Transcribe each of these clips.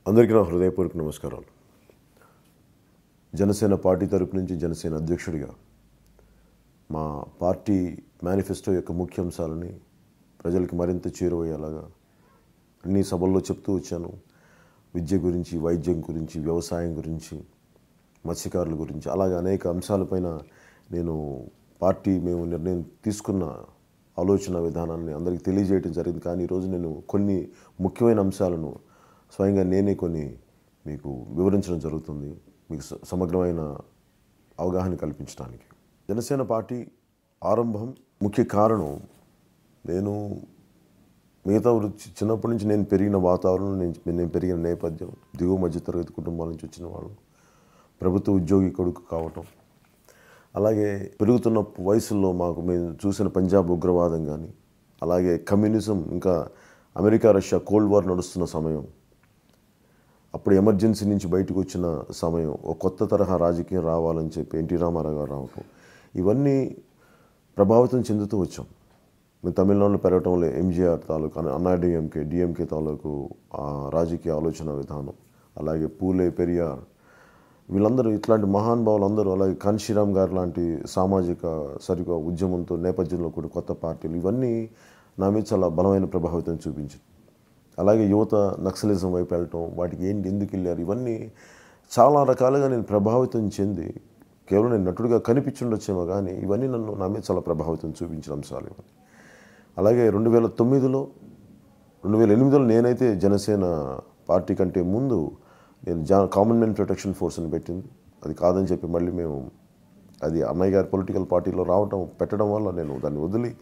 అందరికీ నా హృదయపూర్వక నమస్కారాలు. జనసేన పార్టీ తరపు నుంచి జనసేన అధ్యక్షుడిగా మా పార్టీ మేనిఫెస్టో యొక్క ముఖ్య అంశాలని ప్రజలకు మరింత చేరువయ్యేలాగా అన్ని సభల్లో చెప్తూ వచ్చాను. విద్య గురించి, వైద్యం గురించి, వ్యవసాయం గురించి, మత్స్యకారుల గురించి, అలాగే అనేక అంశాలపైన నేను మేము నిర్ణయం తీసుకున్న ఆలోచన విధానాన్ని అందరికీ తెలియజేయడం జరిగింది. కానీ ఈరోజు నేను కొన్ని ముఖ్యమైన అంశాలను స్వయంగా నేనే కొన్ని మీకు వివరించడం జరుగుతుంది, మీకు సమగ్రమైన అవగాహన కల్పించడానికి. జనసేన పార్టీ ఆరంభం ముఖ్య కారణం నేను మిగతా చిన్నప్పటి నుంచి నేను పెరిగిన వాతావరణం, నేను పెరిగిన నేపథ్యం, దిగువ మధ్యతరగతి కుటుంబాల నుంచి వచ్చిన వాళ్ళు, ప్రభుత్వ ఉద్యోగి కొడుకు కావటం, అలాగే పెరుగుతున్న వయసుల్లో మేము చూసిన పంజాబ్ ఉగ్రవాదం కానీ, అలాగే కమ్యూనిజం, ఇంకా అమెరికా రష్యా కోల్డ్ వార్ నడుస్తున్న సమయం, అప్పుడు ఎమర్జెన్సీ నుంచి బయటకు వచ్చిన సమయం, ఒక కొత్త తరహా రాజకీయం రావాలని చెప్పి ఎన్టీ రామారావు గారు రావటం, ఇవన్నీ ప్రభావితం చెందుతూ వచ్చాం. మేము తమిళనాడులో పెరగటం వల్ల ఎంజీఆర్ తాలూకు, అన్నా డిఎంకే తాలూకు రాజకీయ ఆలోచన విధానం, అలాగే పూలే, పెరియార్, వీళ్ళందరూ ఇట్లాంటి మహానుభావులు అందరూ, అలాగే కాన్షీరామ్ గారు లాంటి సామాజిక సరిగా ఉద్యమంతో నేపథ్యంలో కూడా కొత్త పార్టీలు, ఇవన్నీ నా మీద చాలా బలమైన ప్రభావితం చూపించింది. అలాగే యువత నక్సలిజం వైపు వెళ్ళటం, వాటికి ఎందుకు వెళ్ళారు, ఇవన్నీ చాలా రకాలుగా నేను ప్రభావితం చెంది, కేవలం నేను నటుడిగా కనిపించుండొచ్చేమో కానీ ఇవన్నీ నా మీద చాలా ప్రభావితం చూపించిన అంశాలు ఇవన్నీ. అలాగే 2009లో 2008లో నేనైతే జనసేన పార్టీ కంటే ముందు నేను కామన్ మెన్ ప్రొటెక్షన్ ఫోర్స్ని పెట్టింది. అది కాదని చెప్పి మళ్ళీ అది అన్నయ్య గారి పొలిటికల్ పార్టీలో పెట్టడం వల్ల నేను దాన్ని వదిలి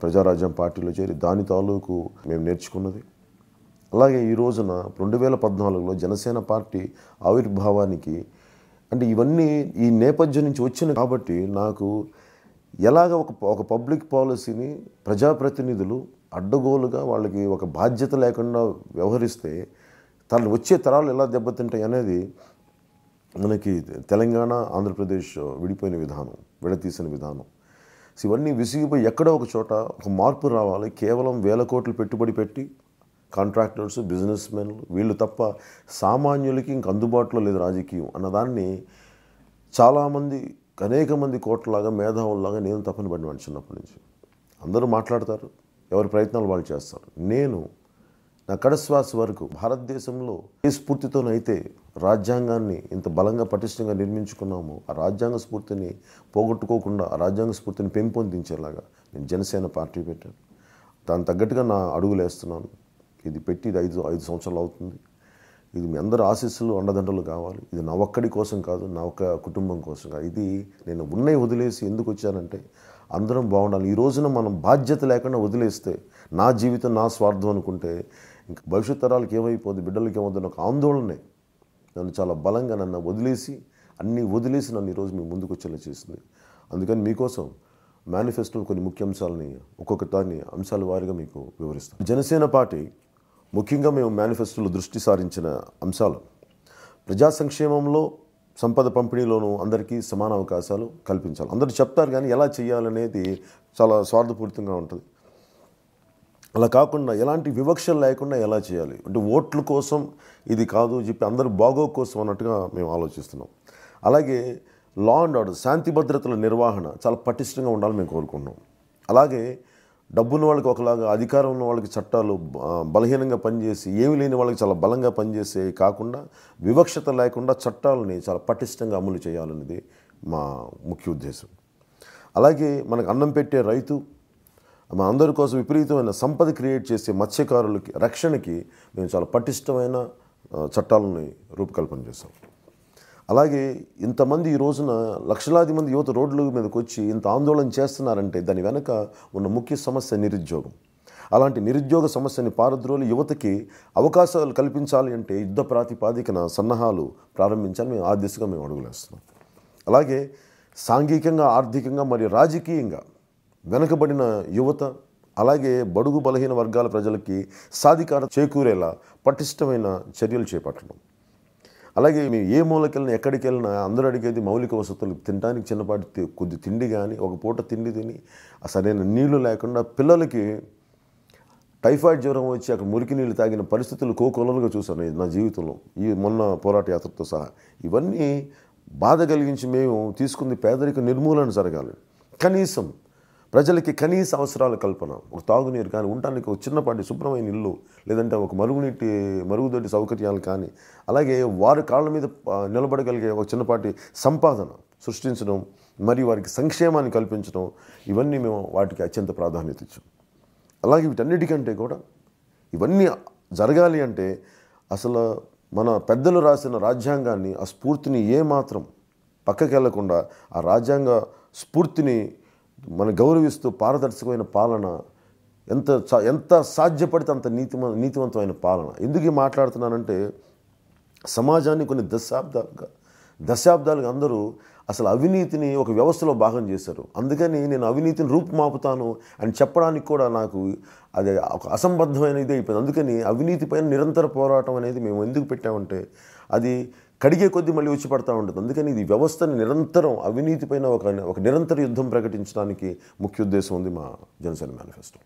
ప్రజారాజ్యం పార్టీలో చేరి దాని తాలూకు మేము నేర్చుకున్నది. అలాగే ఈ రోజున 2014లో జనసేన పార్టీ ఆవిర్భావానికి, అంటే ఇవన్నీ ఈ నేపథ్యం నుంచి వచ్చిన కాబట్టి నాకు ఎలాగ ఒక పబ్లిక్ పాలసీని ప్రజాప్రతినిధులు అడ్డగోలుగా వాళ్ళకి ఒక బాధ్యత లేకుండా వ్యవహరిస్తే వచ్చే తరాలు ఎలా దెబ్బతింటాయి అనేది మనకి తెలంగాణ, ఆంధ్రప్రదేశ్ విడిపోయిన విధానం, విడతీసిన విధానం, ఇవన్నీ విసిగిపోయి ఎక్కడో ఒక చోట ఒక మార్పు రావాలి. కేవలం వేల కోట్లు పెట్టుబడి పెట్టి కాంట్రాక్టర్స్, బిజినెస్ మెన్లు, వీళ్ళు తప్ప సామాన్యులకి ఇంక అందుబాటులో లేదు రాజకీయం అన్నదాన్ని చాలామంది, అనేక మంది కోట్లలాగా మేధావుల్లాగా నేను తప్పని పడినాను. చిన్నప్పటి నుంచి అందరూ మాట్లాడతారు, ఎవరి ప్రయత్నాలు వాళ్ళు చేస్తారు. నేను నా కడశ్వాస వరకు భారతదేశంలో ఏ స్ఫూర్తితోనైతే రాజ్యాంగాన్ని ఇంత బలంగా పటిష్టంగా నిర్మించుకున్నామో, ఆ రాజ్యాంగ స్ఫూర్తిని పోగొట్టుకోకుండా ఆ రాజ్యాంగ స్ఫూర్తిని పెంపొందించేలాగా నేను జనసేన పార్టీ పెట్టాను. దానికి తగ్గట్టుగా నా అడుగులు వేస్తున్నాను. ఇది పెట్టి ఇది 5 సంవత్సరాలు అవుతుంది. ఇది మీ అందరి ఆశీస్సులు, అండదండలు కావాలి. ఇది నా ఒక్కడి కోసం కాదు, నా ఒక్క కుటుంబం కోసం కాదు. ఇది నేను ఉన్నవి వదిలేసి ఎందుకు వచ్చానంటే అందరం బాగుండాలి. ఈ రోజున మనం బాధ్యత లేకుండా వదిలేస్తే, నా జీవితం నా స్వార్థం అనుకుంటే ఇంకా భవిష్యత్ తరాలకు ఏమైపోద్ది, బిడ్డలకి ఏమవుతుంది ఒక ఆందోళనే నన్ను చాలా బలంగా అన్నీ వదిలేసి నన్ను ఈరోజు మీ ముందుకు వచ్చేలా చేసింది. అందుకని మీకోసం మేనిఫెస్టోలో కొన్ని ముఖ్య అంశాలని ఒక్కొక్క దాన్ని అంశాల వారీగా మీకు వివరిస్తాను. జనసేన పార్టీ ముఖ్యంగా మేము మేనిఫెస్టోలో దృష్టి సారించిన అంశాలు ప్రజా సంక్షేమంలో, సంపద పంపిణీలోనూ అందరికీ సమాన అవకాశాలు కల్పించాలి. అందరూ చెప్తారు కానీ ఎలా చేయాలనేది చాలా స్వార్థపూరితంగా ఉంటుంది. అలా కాకుండా ఎలాంటి వివక్షలు లేకుండా ఎలా చేయాలి అంటే ఓట్ల కోసం ఇది కాదు చెప్పి అందరూ బాగో కోసం అన్నట్టుగా మేము ఆలోచిస్తున్నాం. అలాగే లా అండ్ ఆర్డర్, శాంతి భద్రతల నిర్వహణ చాలా పటిష్టంగా ఉండాలని మేము కోరుకుంటున్నాం. అలాగే డబ్బున్న వాళ్ళకి ఒకలాగా, అధికారం ఉన్న వాళ్ళకి చట్టాలు బలహీనంగా పనిచేసి, ఏమి లేని వాళ్ళకి చాలా బలంగా పనిచేసే కాకుండా వివక్షత లేకుండా చట్టాలని చాలా పటిష్టంగా అమలు చేయాలనేది మా ముఖ్య ఉద్దేశం. అలాగే మనకు అన్నం పెట్టే రైతు, మన అందరి కోసం విపరీతమైన సంపద క్రియేట్ చేసే మత్స్యకారులకి రక్షణకి మేము చాలా పటిష్టమైన చట్టాలని రూపకల్పన చేస్తాం. అలాగే ఇంతమంది ఈ రోజున లక్షలాది మంది యువత రోడ్ల మీదకి వచ్చి ఇంత ఆందోళన చేస్తున్నారంటే దాని వెనక ఉన్న ముఖ్య సమస్య నిరుద్యోగం. అలాంటి నిరుద్యోగ సమస్యని పారద్రోలి యువతకి అవకాశాలు కల్పించాలి అంటే యుద్ధ ప్రాతిపాదికన సన్నాహాలు ప్రారంభించాలి. మేము ఆ దిశగా మేము అడుగులేస్తున్నాం. అలాగే సాంఘికంగా, ఆర్థికంగా మరియు రాజకీయంగా వెనుకబడిన యువత, అలాగే బడుగు బలహీన వర్గాల ప్రజలకి సాధికారత చేకూరేలా పటిష్టమైన చర్యలు చేపట్టడం. అలాగే మేము ఏ మూలకెళ్ళినా, ఎక్కడికి వెళ్ళినా అందరూ అడిగేది మౌలిక వసతులు, తినడానికి చిన్నపాటి కొద్ది తిండి కానీ, ఒక పూట తిండి తిని సరైన నీళ్లు లేకుండా పిల్లలకి టైఫాయిడ్ జ్వరం వచ్చి అక్కడ మురికి నీళ్ళు తాగిన పరిస్థితులు కోకొల్లలుగా చూశాను నా జీవితంలో, ఈ మొన్న పోరాట యాత్రతో సహా. ఇవన్నీ బాధ కలిగించి మేము తీసుకుంది పేదరిక నిర్మూలన జరగాలి. కనీసం ప్రజలకి కనీస అవసరాల కల్పన, ఒక తాగునీరు కానీ, ఉండటానికి ఒక చిన్నపాటి శుభ్రమైన ఇల్లు, లేదంటే ఒక మరుగుదొడ్డి సౌకర్యాలు కానీ, అలాగే వారి కాళ్ళ మీద నిలబడగలిగే ఒక చిన్నపాటి సంపాదన సృష్టించడం, మరియు వారికి సంక్షేమాన్ని కల్పించడం, ఇవన్నీ మేము వాటికి అత్యంత ప్రాధాన్యత ఇచ్చాం. అలాగే వీటన్నిటికంటే కూడా ఇవన్నీ జరగాలి అంటే అసలు మన పెద్దలు రాసిన రాజ్యాంగాన్ని, ఆ స్ఫూర్తిని ఏమాత్రం పక్కకి వెళ్లకుండా ఆ రాజ్యాంగ స్ఫూర్తిని మనం గౌరవిస్తూ పారదర్శకమైన పాలన, ఎంత సాధ్యపడితే అంత నీతివంతమైన పాలన. ఎందుకు మాట్లాడుతున్నానంటే సమాజాన్ని కొన్ని దశాబ్దాలుగా అందరూ అసలు అవినీతిని ఒక వ్యవస్థలో భాగం చేశారు. అందుకని నేను అవినీతిని రూపుమాపుతాను అని చెప్పడానికి కూడా నాకు అది ఒక అసంబద్ధమైన ఇది అయిపోయింది. అందుకని అవినీతి పైన నిరంతర పోరాటం అనేది మేము ఎందుకు పెట్టామంటే అది కడిగే కొద్దీ మళ్ళీ వచ్చి పడతా ఉంటుంది. అందుకని ఇది వ్యవస్థని నిరంతరం అవినీతి పైన ఒక నిరంతర యుద్ధం ప్రకటించడానికి ముఖ్య ఉద్దేశం ఉంది మా జనసేన మేనిఫెస్టో.